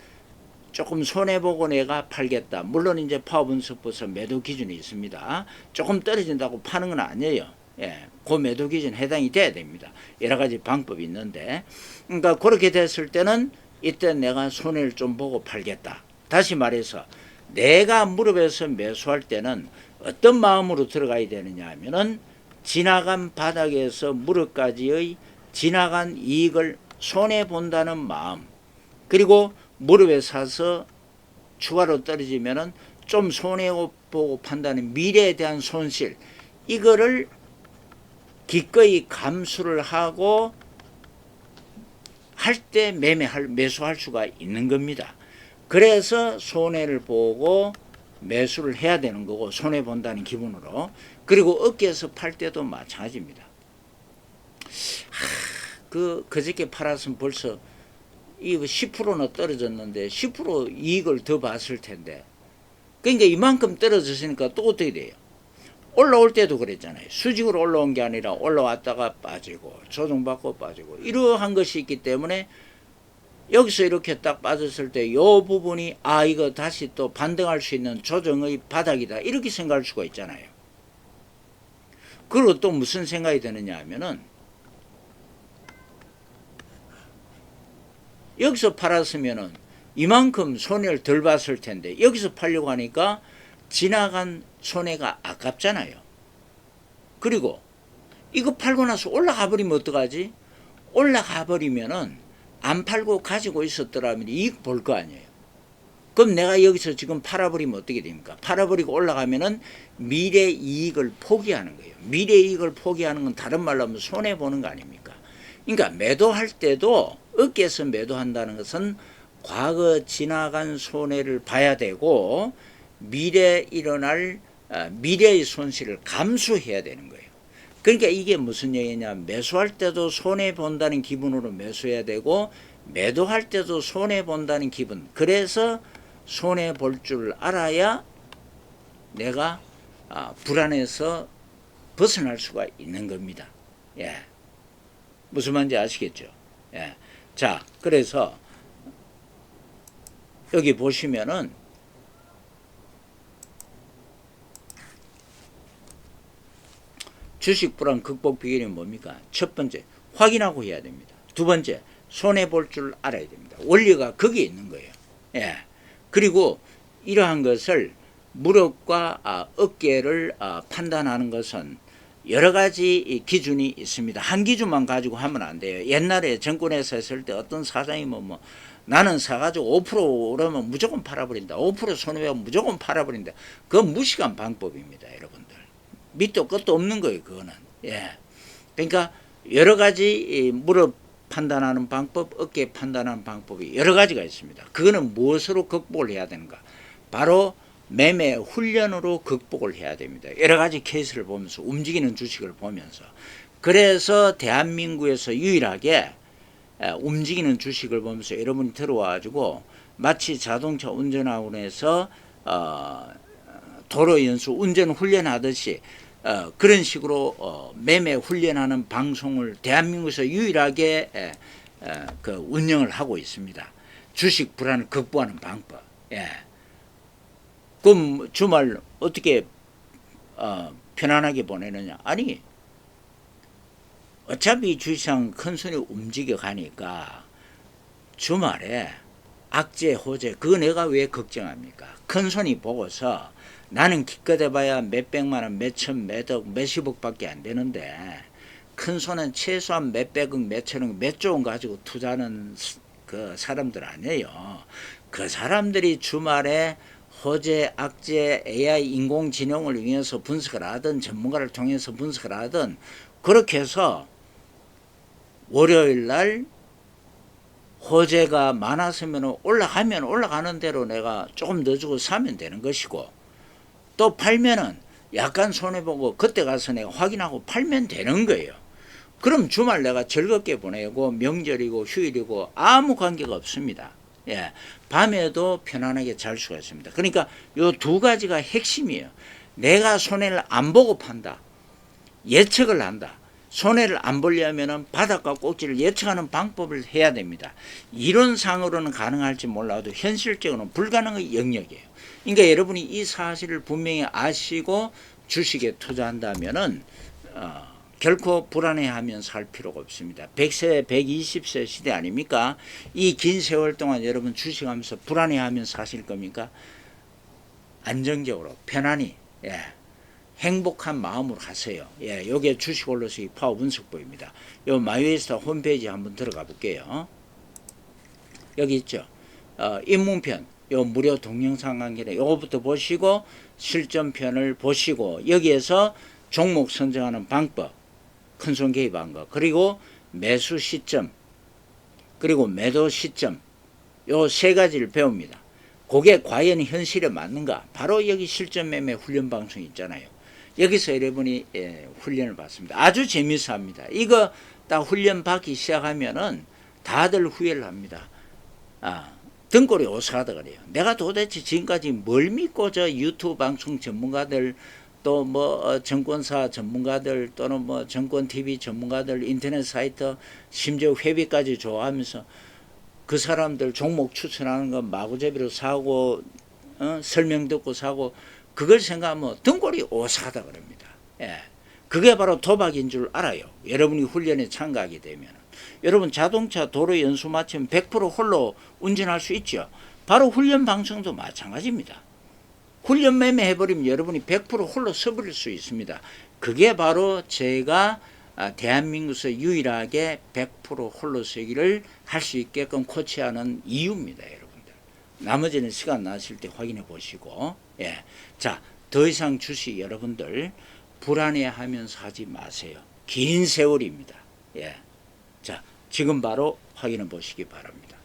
조금 손해보고 내가 팔겠다. 물론 이제 파워 분석법에서 매도 기준이 있습니다. 조금 떨어진다고 파는 건 아니에요. 예, 그 매도 기준 해당이 돼야 됩니다. 여러 가지 방법이 있는데, 그러니까 그렇게 됐을 때는 이때 내가 손해를 좀 보고 팔겠다. 다시 말해서 내가 무릎에서 매수할 때는 어떤 마음으로 들어가야 되느냐 하면은 지나간 바닥에서 무릎까지의 지나간 이익을 손해본다는 마음, 그리고 무릎에 사서 추가로 떨어지면은 좀 손해보고 판다는 미래에 대한 손실, 이거를 기꺼이 감수를 하고 할 때 매수할 수가 있는 겁니다. 그래서 손해를 보고 매수를 해야 되는 거고, 손해본다는 기분으로. 그리고 어깨에서 팔 때도 마찬가지입니다. 그저께 팔았으면 벌써 이 10%나 떨어졌는데 10% 이익을 더 봤을 텐데, 그러니까 이만큼 떨어졌으니까 또 어떻게 돼요? 올라올 때도 그랬잖아요. 수직으로 올라온 게 아니라 올라왔다가 빠지고 조정받고 빠지고 이러한 것이 있기 때문에 여기서 이렇게 딱 빠졌을 때 이 부분이 이거 다시 또 반등할 수 있는 조정의 바닥이다, 이렇게 생각할 수가 있잖아요. 그리고 또 무슨 생각이 드느냐 하면은 여기서 팔았으면은 이만큼 손해를 덜 봤을 텐데 여기서 팔려고 하니까 지나간 손해가 아깝잖아요. 그리고 이거 팔고 나서 올라가 버리면 어떡하지? 올라가 버리면은 안 팔고 가지고 있었더라면 이익 볼 거 아니에요. 그럼 내가 여기서 지금 팔아버리면 어떻게 됩니까? 팔아버리고 올라가면은 미래 이익을 포기하는 거예요. 미래 이익을 포기하는 건 다른 말로 하면 손해보는 거 아닙니까? 그러니까 매도할 때도 어깨에서 매도한다는 것은 과거 지나간 손해를 봐야 되고 미래에 일어날 미래의 손실을 감수해야 되는 거예요. 그러니까 이게 무슨 얘기냐, 매수할 때도 손해본다는 기분으로 매수해야 되고 매도할 때도 손해본다는 기분. 그래서 손해볼 줄 알아야 내가 불안해서 벗어날 수가 있는 겁니다. 예. 무슨 말인지 아시겠죠? 예. 자, 그래서 여기 보시면은 주식 불안 극복 비결이 뭡니까? 첫 번째, 확인하고 해야 됩니다. 두 번째, 손해볼 줄 알아야 됩니다. 원리가 거기에 있는 거예요. 예. 그리고 이러한 것을 무릎과 어깨를 판단하는 것은 여러 가지 기준이 있습니다. 한 기준만 가지고 하면 안 돼요. 옛날에 정권에서 했을 때 어떤 사장이 뭐 나는 사가지고 5% 오르면 무조건 팔아버린다. 5% 손해보면 무조건 팔아버린다. 그건 무식한 방법입니다, 여러분들. 밑도 끝도 없는 거예요, 그거는. 예. 그러니까 여러 가지 무릎 판단하는 방법, 어깨 판단하는 방법이 여러 가지가 있습니다. 그거는 무엇으로 극복을 해야 되는가? 바로 매매 훈련으로 극복을 해야 됩니다. 여러 가지 케이스를 보면서, 움직이는 주식을 보면서. 그래서 대한민국에서 유일하게 움직이는 주식을 보면서 여러분이 들어와가지고 마치 자동차 운전학원에서 도로 연수 운전 훈련하듯이 그런 식으로 매매 훈련하는 방송을 대한민국에서 유일하게 그 운영을 하고 있습니다. 주식 불안을 극복하는 방법. 예. 그럼 주말 어떻게 편안하게 보내느냐? 아니, 어차피 주식시장 큰 손이 움직여 가니까 주말에 악재, 호재, 그거 내가 왜 걱정합니까? 큰 손이 보고서 나는 기껏 해봐야 몇백만원, 몇천, 몇억, 몇십억 밖에 안 되는데 큰 손은 최소한 몇백억, 몇천억, 몇조 원 가지고 투자하는 그 사람들 아니에요. 그 사람들이 주말에 호재, 악재, AI, 인공지능을 이용해서 분석을 하든 전문가를 통해서 분석을 하든 그렇게 해서 월요일 날 호재가 많았으면 올라가면 올라가는 대로 내가 조금 더 주고 사면 되는 것이고 또 팔면은 약간 손해보고 그때 가서 내가 확인하고 팔면 되는 거예요. 그럼 주말 내가 즐겁게 보내고 명절이고 휴일이고 아무 관계가 없습니다. 예, 밤에도 편안하게 잘 수가 있습니다. 그러니까 요 두 가지가 핵심이에요. 내가 손해를 안 보고 판다. 예측을 한다. 손해를 안 보려면 바닥과 꼭지를 예측하는 방법을 해야 됩니다. 이론상으로는 가능할지 몰라도 현실적으로는 불가능의 영역이에요. 그러니까 여러분이 이 사실을 분명히 아시고 주식에 투자한다면은 결코 불안해하면 살 필요가 없습니다. 100세, 120세 시대 아닙니까? 이 긴 세월 동안 여러분 주식하면서 불안해하면 사실 겁니까? 안정적으로 편안히 행복한 마음으로 하세요. 요게 주식 올러서기 파워 분석법입니다. 요 마이웨스터 홈페이지 한번 들어가 볼게요. 여기 있죠. 입문편, 요 무료 동영상 강의를 요거부터 보시고 실전편을 보시고 여기에서 종목 선정하는 방법, 큰손 개입한 거, 그리고 매수 시점, 그리고 매도 시점, 요 세 가지를 배웁니다. 그게 과연 현실에 맞는가? 바로 여기 실전 매매 훈련 방송이 있잖아요. 여기서 여러분이 훈련을 받습니다. 아주 재미있어 합니다. 이거 딱 훈련 받기 시작하면은 다들 후회를 합니다. 등골이 오싹하다 그래요. 내가 도대체 지금까지 뭘 믿고 저 유튜브 방송 전문가들 또 뭐 정권사 전문가들 또는 뭐 정권 TV 전문가들 인터넷 사이트 심지어 회비까지 좋아하면서 그 사람들 종목 추천하는 거 마구잡이로 사고 설명 듣고 사고 그걸 생각하면 등골이 오싹하다 그럽니다. 그게 바로 도박인 줄 알아요. 여러분이 훈련에 참가하게 되면. 여러분 자동차 도로 연수 마치면 100% 홀로 운전할 수 있죠. 바로 훈련 방송도 마찬가지입니다. 훈련 매매 해버리면 여러분이 100% 홀로 서버릴 수 있습니다. 그게 바로 제가 대한민국에서 유일하게 100% 홀로 서기를 할 수 있게끔 코치하는 이유입니다, 여러분들. 나머지는 시간 나실 때 확인해 보시고, 예. 자, 더 이상 주식 여러분들 불안해하면서 하지 마세요. 긴 세월입니다. 예. 자, 지금 바로 확인해 보시기 바랍니다.